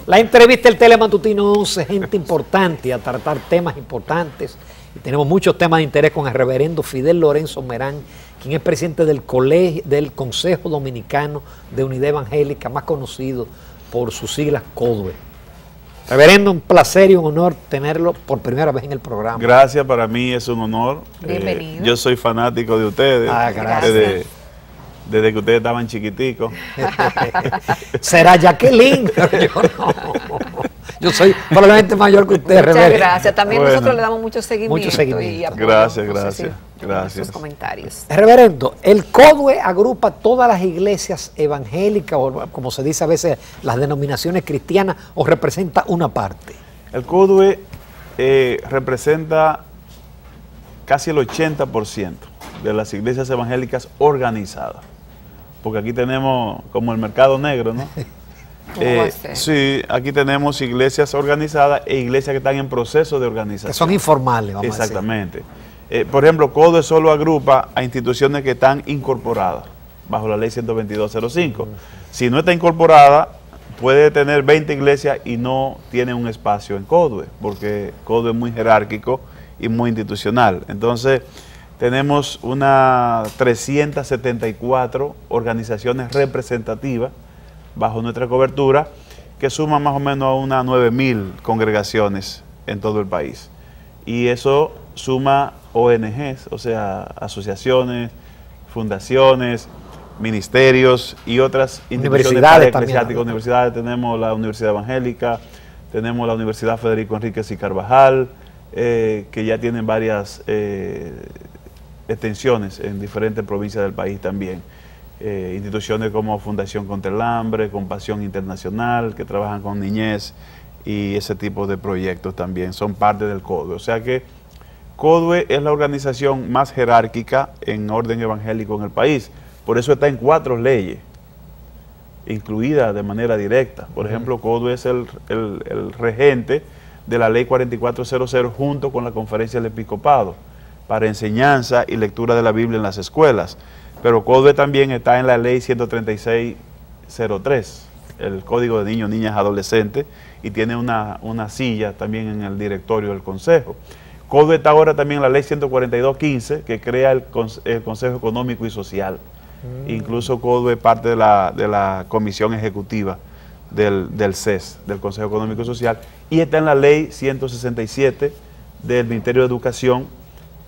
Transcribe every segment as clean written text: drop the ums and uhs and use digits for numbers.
La entrevista del Telematutino 11, gente importante a tratar temas importantes. Y tenemos muchos temas de interés con el reverendo Fidel Lorenzo Merán, quien es presidente del Consejo Dominicano de Unidad Evangélica, más conocido por sus siglas CODUE. Reverendo, un placer y un honor tenerlo por primera vez en el programa. Gracias, para mí es un honor. Bienvenido. Yo soy fanático de ustedes. Gracias. Desde que ustedes estaban chiquiticos. Será Jacqueline, pero yo no. Yo soy probablemente mayor que usted, Muchas reverendo. gracias. También Bueno, nosotros le damos mucho seguimiento. Y apoyo. Gracias. Sus comentarios. Reverendo, el CODUE agrupa todas las iglesias evangélicas, o como se dice a veces, las denominaciones cristianas, o representa una parte. El CODUE representa casi el 80% de las iglesias evangélicas organizadas. Porque aquí tenemos como el mercado negro, ¿no? Sí, aquí tenemos iglesias organizadas e iglesias que están en proceso de organización. Que son informales, vamos Exactamente. Por ejemplo, CODUE solo agrupa a instituciones que están incorporadas bajo la ley 12205. Si no está incorporada, puede tener 20 iglesias y no tiene un espacio en CODUE, porque CODUE es muy jerárquico y muy institucional. Entonces, tenemos unas 374 organizaciones representativas bajo nuestra cobertura, que suman más o menos a unas 9.000 congregaciones en todo el país. Y eso suma ONGs, o sea, asociaciones, fundaciones, ministerios y otras universidades eclesiásticas. Universidades, tenemos la Universidad Evangélica, tenemos la Universidad Federico Enríquez y Carvajal, que ya tienen varias extensiones en diferentes provincias del país también. Instituciones como Fundación contra el Hambre, Compasión Internacional, que trabajan con niñez y ese tipo de proyectos también son parte del CODUE. O sea que CODUE es la organización más jerárquica en orden evangélico en el país. Por eso está en 4 leyes, incluida de manera directa. Por ejemplo, CODUE es el regente de la ley 4400 junto con la Conferencia del Episcopado para enseñanza y lectura de la Biblia en las escuelas. Pero CODUE también está en la ley 13603, el Código de Niños, Niñas, Adolescentes, y tiene una silla también en el directorio del Consejo. CODUE está ahora también en la ley 14215, que crea el Consejo Económico y Social. Incluso CODUE es parte de la Comisión Ejecutiva del CES, del Consejo Económico y Social, y está en la ley 167 del Ministerio de Educación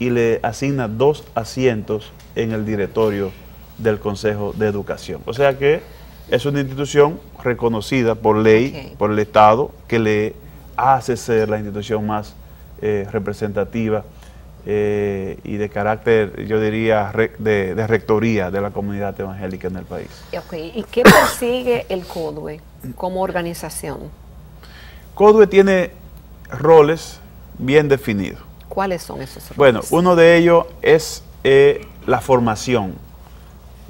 y le asigna 2 asientos en el directorio del Consejo de Educación. O sea que es una institución reconocida por ley, por el Estado, que le hace ser la institución más representativa y de carácter, yo diría, de rectoría de la comunidad evangélica en el país. ¿Y qué persigue el CODUE como organización? CODUE tiene roles bien definidos. ¿Cuáles son esos roles? Bueno, uno de ellos es la formación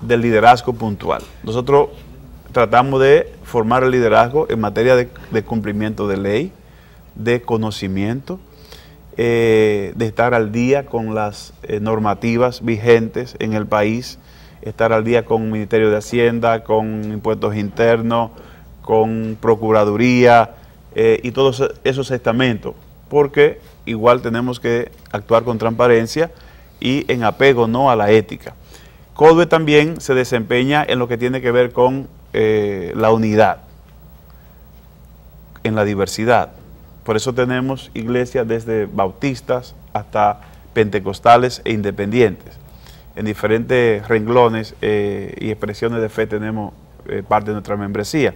del liderazgo puntual. Nosotros tratamos de formar el liderazgo en materia de cumplimiento de ley, de conocimiento, de estar al día con las normativas vigentes en el país, estar al día con el Ministerio de Hacienda, con impuestos internos, con Procuraduría y todos esos estamentos, porque igual tenemos que actuar con transparencia y en apego no a la ética. CODUE también se desempeña en lo que tiene que ver con la unidad, en la diversidad. Por eso tenemos iglesias desde bautistas hasta pentecostales e independientes. En diferentes renglones y expresiones de fe tenemos parte de nuestra membresía.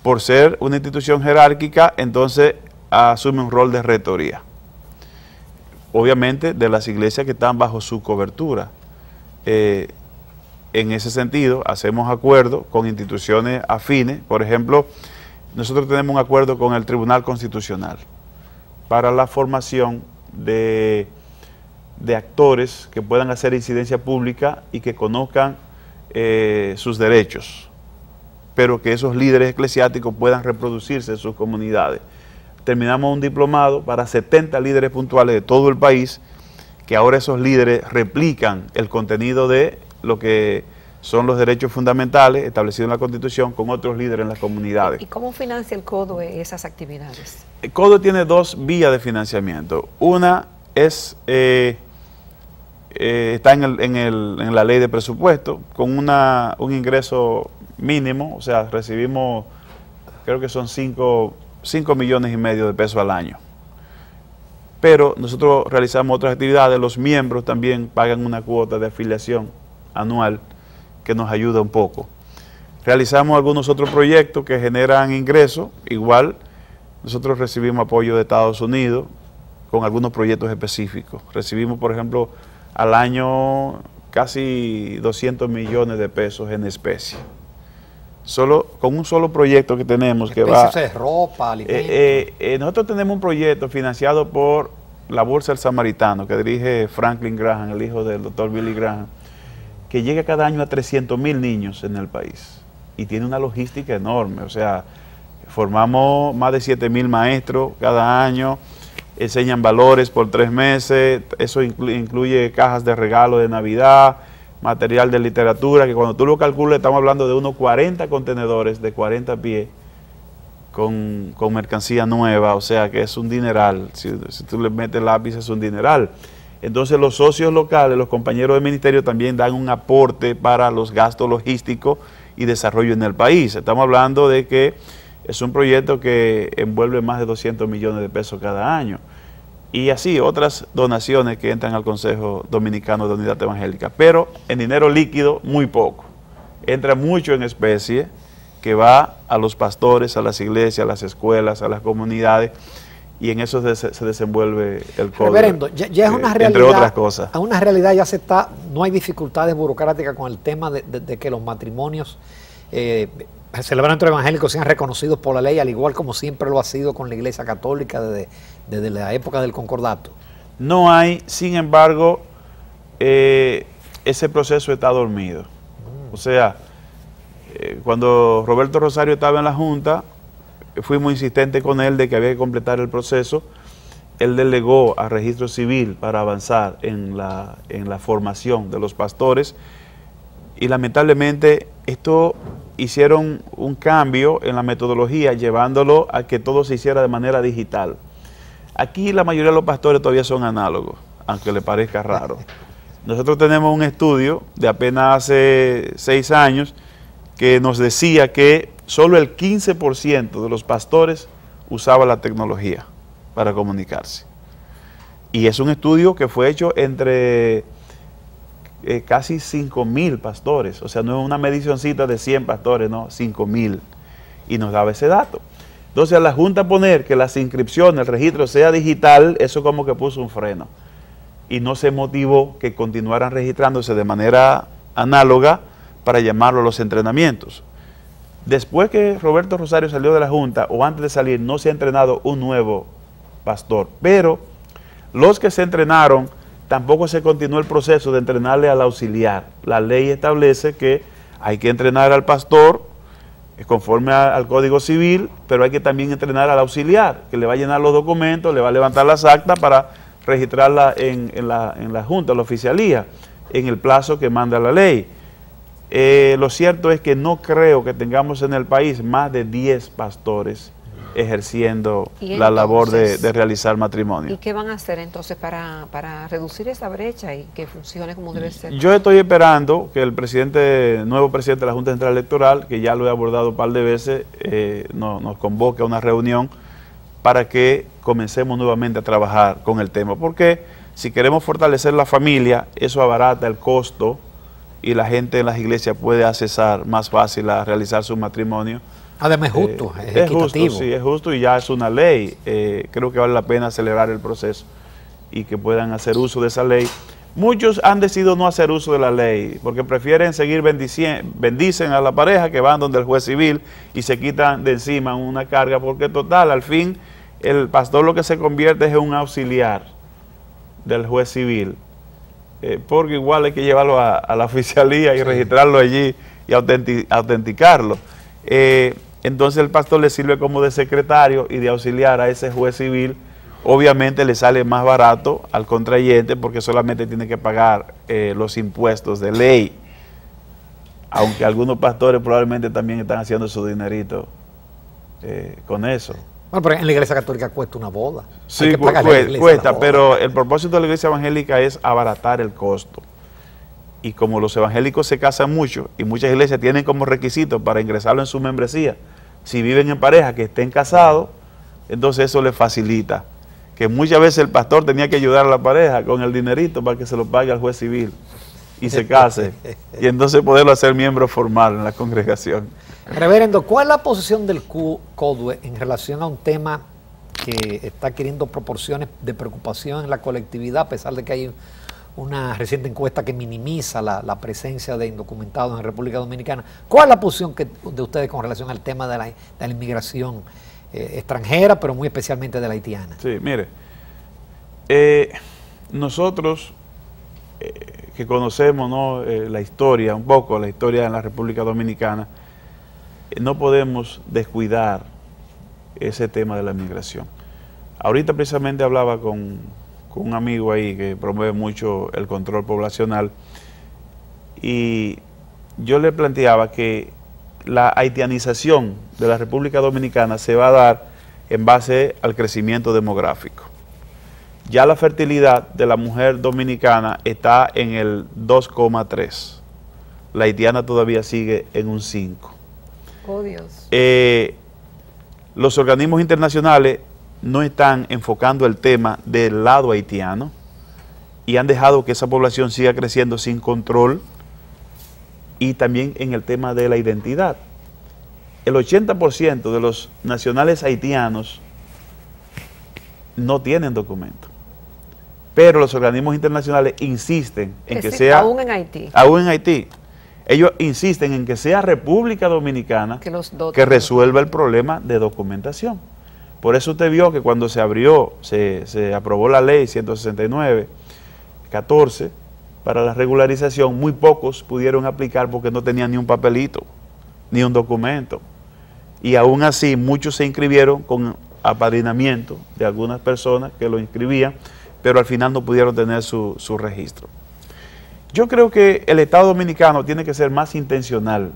Por ser una institución jerárquica, entonces asume un rol de rectoría. Obviamente de las iglesias que están bajo su cobertura. En ese sentido, hacemos acuerdos con instituciones afines. Por ejemplo, nosotros tenemos un acuerdo con el Tribunal Constitucional para la formación de actores que puedan hacer incidencia pública y que conozcan sus derechos, pero que esos líderes eclesiásticos puedan reproducirse en sus comunidades. Terminamos un diplomado para 70 líderes puntuales de todo el país, que ahora esos líderes replican el contenido de lo que son los derechos fundamentales establecidos en la Constitución con otros líderes en las comunidades. ¿Y cómo financia el CODUE esas actividades? El CODUE tiene dos vías de financiamiento. Una es, está en la ley de presupuesto, con un ingreso mínimo, o sea, recibimos, creo que son 5,5 millones de pesos al año. Pero nosotros realizamos otras actividades, los miembros también pagan una cuota de afiliación anual que nos ayuda un poco. Realizamos algunos otros proyectos que generan ingresos, igual nosotros recibimos apoyo de Estados Unidos con algunos proyectos específicos. Recibimos, por ejemplo, al año casi 200 millones de pesos en especie. Solo con un solo proyecto que tenemos que va... de ropa, alimentos. Nosotros tenemos un proyecto financiado por la Bolsa del Samaritano, que dirige Franklin Graham, el hijo del doctor Billy Graham, que llega cada año a 300,000 niños en el país y tiene una logística enorme. O sea, formamos más de 7,000 maestros cada año, enseñan valores por 3 meses, eso incluye cajas de regalo de Navidad, material de literatura, que cuando tú lo calculas estamos hablando de unos 40 contenedores de 40 pies con mercancía nueva, o sea que es un dineral. Si tú le metes lápiz es un dineral. Entonces los socios locales, los compañeros del ministerio también dan un aporte para los gastos logísticos y desarrollo en el país. Estamos hablando de que es un proyecto que envuelve más de 200 millones de pesos cada año. Y así otras donaciones que entran al Consejo Dominicano de Unidad Evangélica. Pero en dinero líquido, muy poco. Entra mucho en especie que va a los pastores, a las iglesias, a las escuelas, a las comunidades. Y en eso se desenvuelve el CODUE. Reverendo, ya es una realidad. Entre otras cosas. A una realidad ya se está, no hay dificultades burocráticas con el tema de que los matrimonios celebrantes evangélicos sean reconocidos por la ley, al igual como siempre lo ha sido con la Iglesia Católica desde la época del Concordato. No hay, sin embargo, ese proceso está dormido. O sea, cuando Roberto Rosario estaba en la Junta, fui muy insistente con él de que había que completar el proceso. Él delegó a Registro Civil para avanzar en la formación de los pastores y lamentablemente esto hicieron un cambio en la metodología llevándolo a que todo se hiciera de manera digital. Aquí la mayoría de los pastores todavía son análogos, aunque le parezca raro. Nosotros tenemos un estudio de apenas hace 6 años que nos decía que solo el 15% de los pastores usaba la tecnología para comunicarse. Y es un estudio que fue hecho entre casi 5,000 pastores. O sea, no es una medicioncita de 100 pastores, no, 5,000. Y nos daba ese dato. Entonces, a la Junta poner que las inscripciones, el registro sea digital, eso como que puso un freno. Y no se motivó que continuaran registrándose de manera análoga para llamarlo a los entrenamientos. Después que Roberto Rosario salió de la Junta, o antes de salir, no se ha entrenado un nuevo pastor. Pero los que se entrenaron, tampoco se continuó el proceso de entrenarle al auxiliar. La ley establece que hay que entrenar al pastor conforme al Código Civil, pero hay que también entrenar al auxiliar, que le va a llenar los documentos, le va a levantar las actas para registrarla en la Junta, la oficialía, en el plazo que manda la ley. Lo cierto es que no creo que tengamos en el país más de 10 pastores ejerciendo la labor de realizar matrimonio. ¿Y qué van a hacer entonces para reducir esa brecha y que funcione como debe ser? Yo estoy esperando que el nuevo presidente de la Junta Central Electoral, que ya lo he abordado un par de veces, nos convoque a una reunión para que comencemos nuevamente a trabajar con el tema. Porque si queremos fortalecer la familia, eso abarata el costo y la gente en las iglesias puede accesar más fácil a realizar su matrimonio. Además es justo, es equitativo. Justo, sí, es justo y ya es una ley. Creo que vale la pena acelerar el proceso y que puedan hacer uso de esa ley. Muchos han decidido no hacer uso de la ley porque prefieren seguir bendicen a la pareja que van donde el juez civil y se quitan de encima una carga porque total, al fin, el pastor lo que se convierte es en un auxiliar del juez civil. Porque igual hay que llevarlo a la oficialía y registrarlo allí y autenticarlo. Entonces el pastor le sirve como de secretario y de auxiliar a ese juez civil. Obviamente le sale más barato al contrayente porque solamente tiene que pagar los impuestos de ley. aunque algunos pastores probablemente también están haciendo su dinerito con eso. Bueno, pero en la iglesia católica cuesta una boda. Sí, Hay que pagarle a la iglesia cuesta, la boda. pero el propósito de la iglesia evangélica es abaratar el costo. Y como los evangélicos se casan mucho y muchas iglesias tienen como requisito para ingresarlo en su membresía, si viven en pareja que estén casados, entonces eso les facilita. Que muchas veces el pastor tenía que ayudar a la pareja con el dinerito para que se lo pague al juez civil y se case. Y entonces poderlo hacer miembro formal en la congregación. Reverendo, ¿cuál es la posición del CODUE en relación a un tema que está adquiriendo proporciones de preocupación en la colectividad, a pesar de que hay una reciente encuesta que minimiza la presencia de indocumentados en la República Dominicana? ¿Cuál es la posición de ustedes con relación al tema de la inmigración extranjera, pero muy especialmente de la haitiana? Sí, mire, nosotros que conocemos, ¿no?, la historia, un poco la historia en la República Dominicana, no podemos descuidar ese tema de la inmigración. Ahorita precisamente hablaba con un amigo ahí que promueve mucho el control poblacional y yo le planteaba que la haitianización de la República Dominicana se va a dar en base al crecimiento demográfico. Ya la fertilidad de la mujer dominicana está en el 2,3. La haitiana todavía sigue en un 5. Oh, Dios. Los organismos internacionales no están enfocando el tema del lado haitiano y han dejado que esa población siga creciendo sin control, y también en el tema de la identidad. El 80% de los nacionales haitianos no tienen documento, pero los organismos internacionales insisten en que sea... Aún en Haití. Aún en Haití. Ellos insisten en que sea República Dominicana que resuelva el problema de documentación. Por eso usted vio que cuando se aprobó la ley 169-14 para la regularización, muy pocos pudieron aplicar porque no tenían ni un papelito, ni un documento. Y aún así muchos se inscribieron con apadrinamiento de algunas personas que lo inscribían, pero al final no pudieron tener su registro. Yo creo que el Estado Dominicano tiene que ser más intencional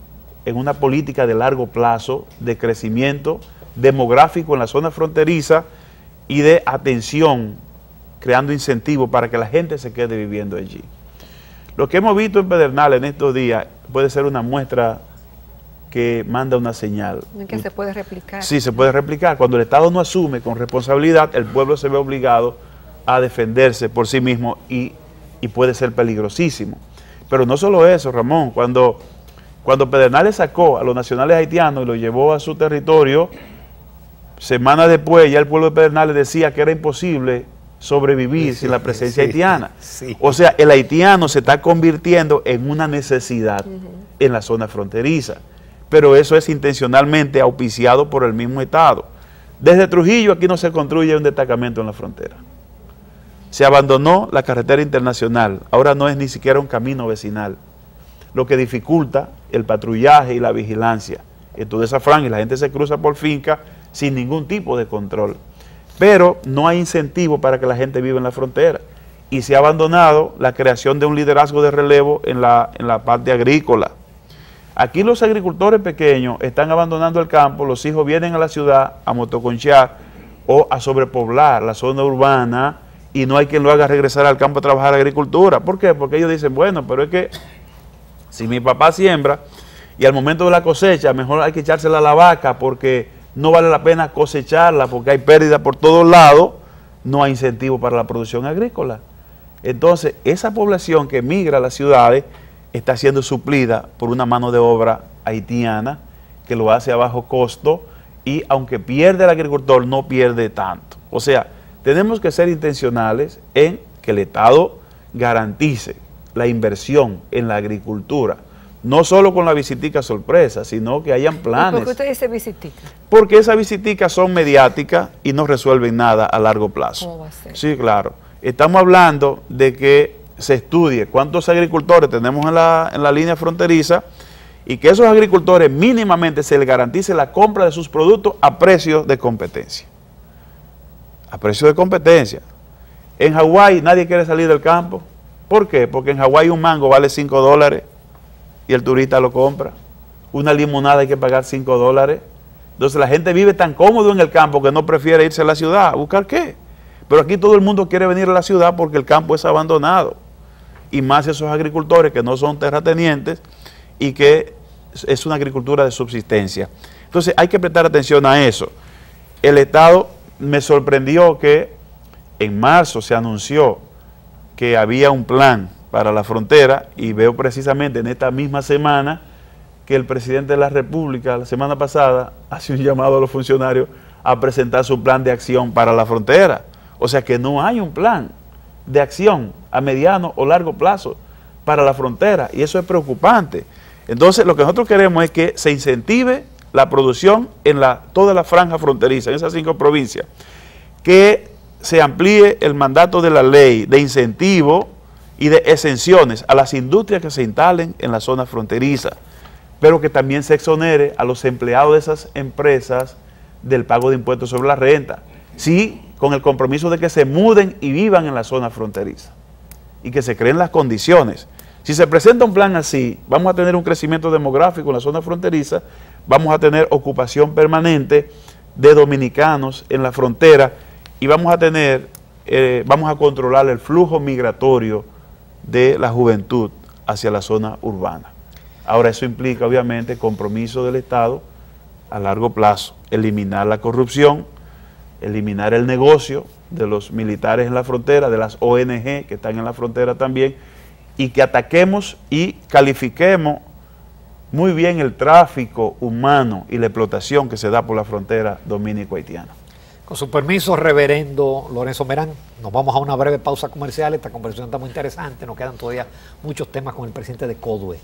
en una política de largo plazo de crecimiento demográfico en la zona fronteriza y de atención, creando incentivos para que la gente se quede viviendo allí. Lo que hemos visto en Pedernales en estos días puede ser una muestra que manda una señal. ¿En que se puede replicar? Sí, se puede replicar. Cuando el Estado no asume con responsabilidad, el pueblo se ve obligado a defenderse por sí mismo y puede ser peligrosísimo. Pero no solo eso, Ramón, cuando Pedernales sacó a los nacionales haitianos y los llevó a su territorio, semanas después ya el pueblo de Pedernales decía que era imposible sobrevivir sin la presencia haitiana. Sí. O sea, el haitiano se está convirtiendo en una necesidad en la zona fronteriza, pero eso es intencionalmente auspiciado por el mismo Estado. Desde Trujillo aquí no se construye un destacamento en la frontera. Se abandonó la carretera internacional, ahora no es ni siquiera un camino vecinal, lo que dificulta el patrullaje y la vigilancia. Entonces esa franja y la gente se cruza por finca sin ningún tipo de control. Pero no hay incentivo para que la gente viva en la frontera. Y se ha abandonado la creación de un liderazgo de relevo en la parte agrícola. Aquí los agricultores pequeños están abandonando el campo, los hijos vienen a la ciudad a motoconchar o a sobrepoblar la zona urbana, y no hay quien lo haga regresar al campo a trabajar agricultura. ¿Por qué? Porque ellos dicen, bueno, pero es que si mi papá siembra y al momento de la cosecha mejor hay que echársela a la vaca porque no vale la pena cosecharla porque hay pérdida por todos lados, no hay incentivo para la producción agrícola. Entonces, esa población que migra a las ciudades está siendo suplida por una mano de obra haitiana que lo hace a bajo costo y aunque pierde el agricultor, no pierde tanto. O sea, tenemos que ser intencionales en que el Estado garantice la inversión en la agricultura, no solo con la visitica sorpresa, sino que hayan planes. ¿Por qué usted dice visitica? Porque esas visiticas son mediáticas y no resuelven nada a largo plazo. ¿Cómo va a ser? Sí, claro. Estamos hablando de que se estudie cuántos agricultores tenemos en la línea fronteriza y que esos agricultores mínimamente se les garantice la compra de sus productos a precios de competencia. A precio de competencia. En Hawái nadie quiere salir del campo. ¿Por qué? Porque en Hawái un mango vale $5 y el turista lo compra. Una limonada hay que pagar $5. Entonces la gente vive tan cómodo en el campo que no prefiere irse a la ciudad. ¿A buscar qué? Pero aquí todo el mundo quiere venir a la ciudad porque el campo es abandonado. Y más esos agricultores que no son terratenientes y que es una agricultura de subsistencia. Entonces hay que prestar atención a eso. El Estado, me sorprendió que en marzo se anunció que había un plan para la frontera y veo precisamente en esta misma semana que el presidente de la República la semana pasada hace un llamado a los funcionarios a presentar su plan de acción para la frontera. O sea que no hay un plan de acción a mediano o largo plazo para la frontera y eso es preocupante. Entonces lo que nosotros queremos es que se incentive la producción en toda la franja fronteriza, en esas 5 provincias, que se amplíe el mandato de la ley de incentivo y de exenciones a las industrias que se instalen en la zona fronteriza, pero que también se exonere a los empleados de esas empresas del pago de impuestos sobre la renta, sí, con el compromiso de que se muden y vivan en la zona fronteriza y que se creen las condiciones. Si se presenta un plan así, vamos a tener un crecimiento demográfico en la zona fronteriza, vamos a tener ocupación permanente de dominicanos en la frontera y vamos a controlar el flujo migratorio de la juventud hacia la zona urbana. Ahora eso implica obviamente compromiso del Estado a largo plazo, eliminar la corrupción, eliminar el negocio de los militares en la frontera, de las ONG que están en la frontera también, y que ataquemos y califiquemos muy bien el tráfico humano y la explotación que se da por la frontera dominico-haitiana. Con su permiso, reverendo Lorenzo Merán, nos vamos a una breve pausa comercial. Esta conversación está muy interesante, nos quedan todavía muchos temas con el presidente de CODUE.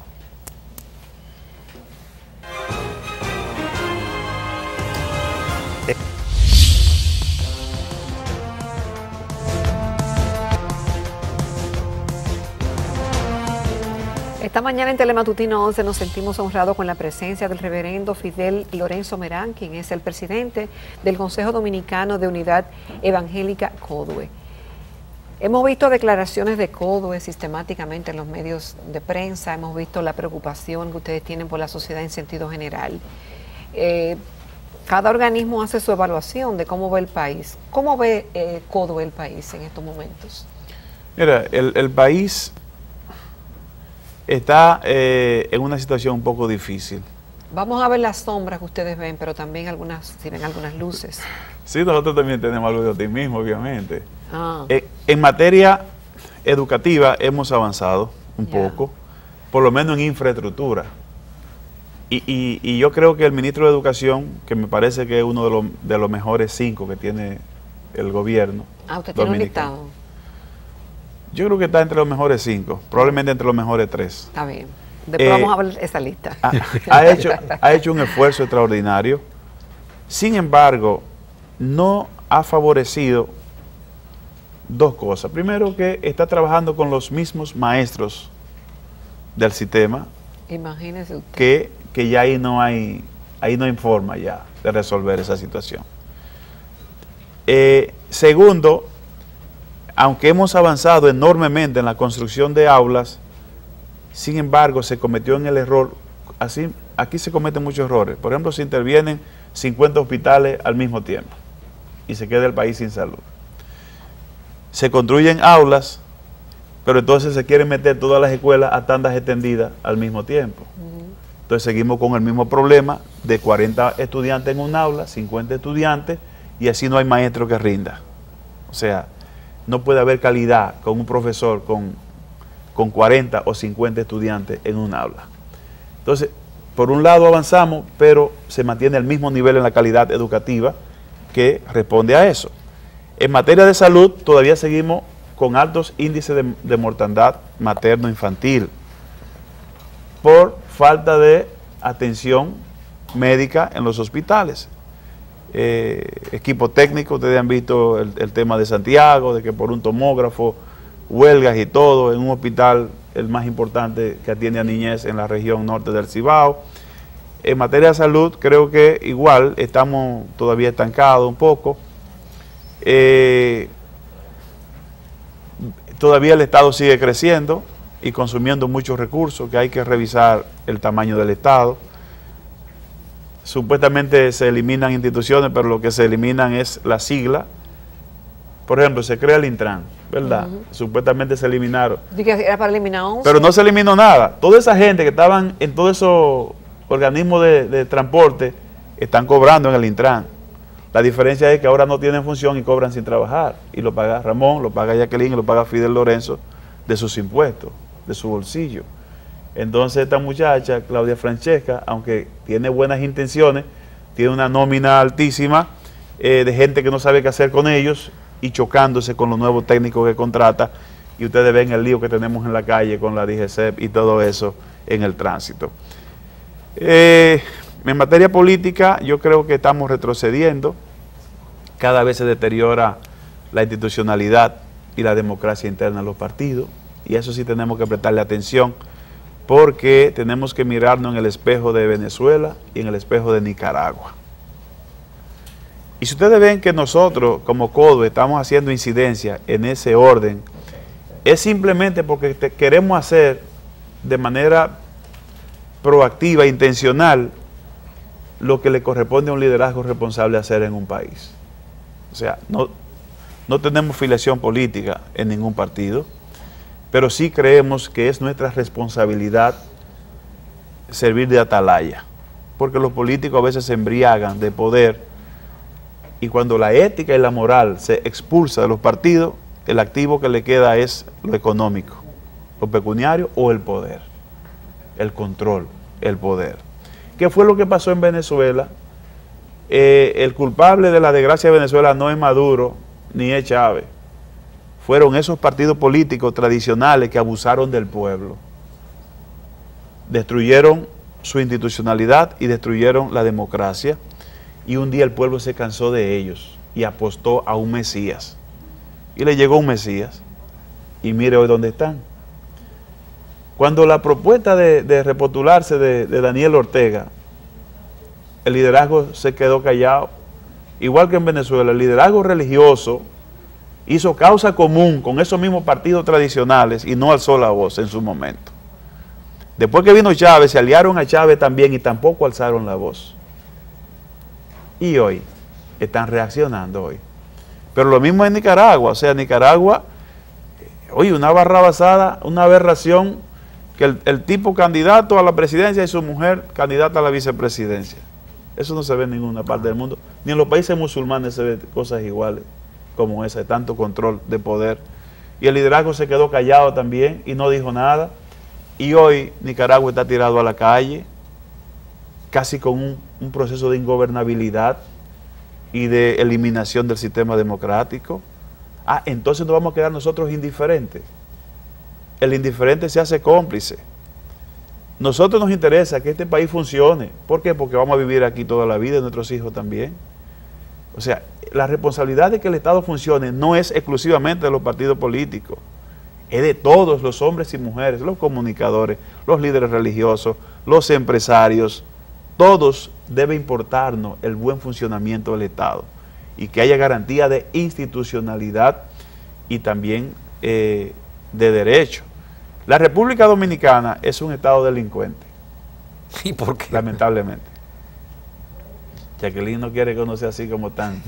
Esta mañana en Telematutino 11 nos sentimos honrados con la presencia del reverendo Fidel Lorenzo Merán, quien es el presidente del Consejo Dominicano de Unidad Evangélica CODUE. Hemos visto declaraciones de CODUE sistemáticamente en los medios de prensa, hemos visto la preocupación que ustedes tienen por la sociedad en sentido general. Cada organismo hace su evaluación de cómo ve el país. ¿Cómo ve CODUE el país en estos momentos? Mira, el país está en una situación un poco difícil. Vamos a ver las sombras que ustedes ven, pero también si ven algunas luces. Sí, nosotros también tenemos algo de optimismo, obviamente. En materia educativa hemos avanzado un poco, por lo menos en infraestructura. Y yo creo que el ministro de Educación, que me parece que es uno de los mejores 5 que tiene el gobierno usted tiene un listado. Yo creo que está entre los mejores 5, probablemente entre los mejores 3. Está bien. Después vamos a ver esa lista. Ha hecho un esfuerzo extraordinario. Sin embargo, no ha favorecido 2 cosas. Primero, que está trabajando con los mismos maestros del sistema. Imagínese usted. Que ya ahí no hay forma ya de resolver esa situación. Segundo, aunque hemos avanzado enormemente en la construcción de aulas, sin embargo se cometió en el error, aquí se cometen muchos errores. Por ejemplo, se intervienen 50 hospitales al mismo tiempo y se queda el país sin salud. Se construyen aulas, pero entonces se quieren meter todas las escuelas a tandas extendidas al mismo tiempo. Entonces seguimos con el mismo problema de 40 estudiantes en un aula, 50 estudiantes, y así no hay maestro que rinda. O sea, no puede haber calidad con un profesor con 40 o 50 estudiantes en un aula. Entonces, por un lado avanzamos, pero se mantiene el mismo nivel en la calidad educativa que responde a eso. En materia de salud, todavía seguimos con altos índices de mortandad materno-infantil por falta de atención médica en los hospitales. Equipo técnico, ustedes han visto el tema de Santiago, de que por un tomógrafo, huelgas y todo, en un hospital el más importante que atiende a niñez en la región norte del Cibao. En materia de salud, creo que igual estamos todavía estancados un poco. Todavía el Estado sigue creciendo, y consumiendo muchos recursos, que hay que revisar el tamaño del Estado. Supuestamente se eliminan instituciones, pero lo que se eliminan es la sigla. Por ejemplo, se crea el Intran, ¿verdad? Supuestamente se eliminaron. Dije que era para eliminar 11. Pero no se eliminó nada. Toda esa gente que estaban en todos esos organismos de transporte están cobrando en el Intran. La diferencia es que ahora no tienen función y cobran sin trabajar. Y lo paga Ramón, lo paga Jacqueline y lo paga Fidel Lorenzo de sus impuestos, de su bolsillo. Entonces esta muchacha, Claudia Francesca, aunque tiene buenas intenciones, tiene una nómina altísima de gente que no sabe qué hacer con ellos y chocándose con los nuevos técnicos que contrata. Y ustedes ven el lío que tenemos en la calle con la DGCEP y todo eso en el tránsito. En materia política, yo creo que estamos retrocediendo. Cada vez se deteriora la institucionalidad y la democracia interna de los partidos. Y eso sí tenemos que prestarle atención, porque tenemos que mirarnos en el espejo de Venezuela y en el espejo de Nicaragua. Y si ustedes ven que nosotros, como CODUE, estamos haciendo incidencia en ese orden, es simplemente porque queremos hacer de manera proactiva, intencional, lo que le corresponde a un liderazgo responsable hacer en un país. O sea, no tenemos filiación política en ningún partido, pero sí creemos que es nuestra responsabilidad servir de atalaya, porque los políticos a veces se embriagan de poder y cuando la ética y la moral se expulsa de los partidos, el activo que le queda es lo económico, lo pecuniario o el poder, el control, el poder. ¿Qué fue lo que pasó en Venezuela? El culpable de la desgracia de Venezuela no es Maduro ni es Chávez. Fueron esos partidos políticos tradicionales que abusaron del pueblo. Destruyeron su institucionalidad y destruyeron la democracia. Y un día el pueblo se cansó de ellos y apostó a un Mesías. Y le llegó un Mesías. Y mire hoy dónde están. Cuando la propuesta de repostularse de Daniel Ortega, el liderazgo se quedó callado. Igual que en Venezuela, el liderazgo religioso hizo causa común con esos mismos partidos tradicionales y no alzó la voz en su momento. Después que vino Chávez, se aliaron a Chávez también y tampoco alzaron la voz. Y hoy están reaccionando hoy. Pero lo mismo en Nicaragua. O sea, Nicaragua, oye, una barrabasada, una aberración, que el tipo candidato a la presidencia y su mujer candidata a la vicepresidencia. Eso no se ve en ninguna parte del mundo. Ni en los países musulmanes se ven cosas iguales como esa, de tanto control de poder. Y el liderazgo se quedó callado también y no dijo nada. Y hoy Nicaragua está tirado a la calle, casi con un proceso de ingobernabilidad y de eliminación del sistema democrático. Entonces nos vamos a quedar nosotros indiferentes. El indiferente se hace cómplice. Nosotros nos interesa que este país funcione. ¿Por qué? Porque vamos a vivir aquí toda la vida y nuestros hijos también. O sea, la responsabilidad de que el Estado funcione no es exclusivamente de los partidos políticos. Es de todos los hombres y mujeres, los comunicadores, los líderes religiosos, los empresarios. Todos debe importarnos el buen funcionamiento del Estado y que haya garantía de institucionalidad y también de derecho. La República Dominicana es un Estado delincuente. ¿Y por qué? Lamentablemente. Jacqueline no quiere que uno sea así como tan...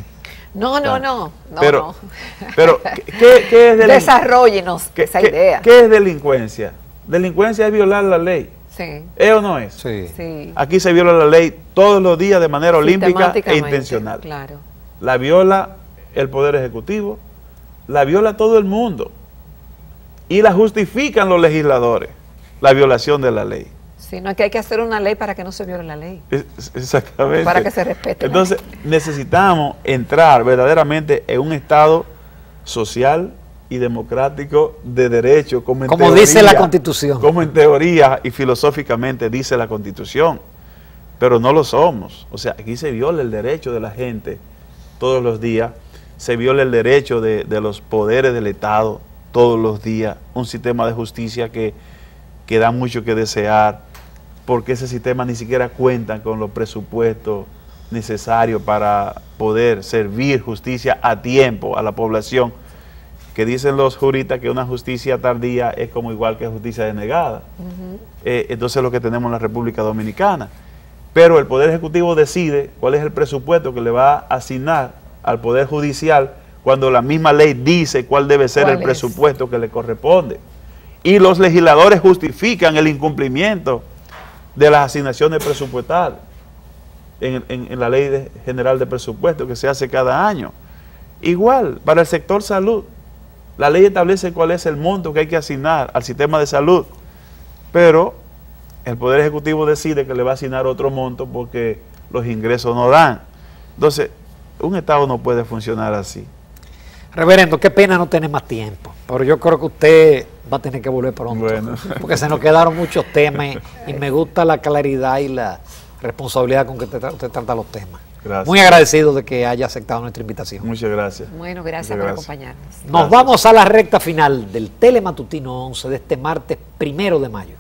No. Pero ¿qué es delincuencia? Desarróllenos esa idea. ¿Qué es delincuencia? Delincuencia es violar la ley. Sí. ¿Es o no es? Sí. Aquí se viola la ley todos los días de manera olímpica e intencional. Claro. La viola el Poder Ejecutivo, la viola todo el mundo. Y la justifican los legisladores, la violación de la ley. Sí, no es que hay que hacer una ley para que no se viole la ley. Exactamente. Para que se respete. Entonces, necesitamos entrar verdaderamente en un Estado social y democrático de derecho, como dice la Constitución. Como en teoría y filosóficamente dice la Constitución. Pero no lo somos. O sea, aquí se viola el derecho de la gente todos los días, se viola el derecho de los poderes del Estado todos los días, un sistema de justicia que da mucho que desear, porque ese sistema ni siquiera cuenta con los presupuestos necesarios para poder servir justicia a tiempo a la población que dicen los juristas que una justicia tardía es como igual que justicia denegada. Entonces lo que tenemos en la República Dominicana. Pero el Poder Ejecutivo decide cuál es el presupuesto que le va a asignar al Poder Judicial cuando la misma ley dice cuál debe ser el presupuesto que le corresponde. Y los legisladores justifican el incumplimiento de las asignaciones presupuestales en la Ley General de Presupuesto que se hace cada año. Igual, para el sector salud, la ley establece cuál es el monto que hay que asignar al sistema de salud, pero el Poder Ejecutivo decide que le va a asignar otro monto porque los ingresos no dan. Entonces, un Estado no puede funcionar así. Reverendo, qué pena no tener más tiempo, pero yo creo que usted va a tener que volver pronto, bueno, porque se nos quedaron muchos temas y me gusta la claridad y la responsabilidad con que usted trata los temas. Gracias. Muy agradecido de que haya aceptado nuestra invitación. Muchas gracias. Bueno, gracias por acompañarnos. Nos vamos a la recta final del Telematutino 11 de este martes 1 de mayo.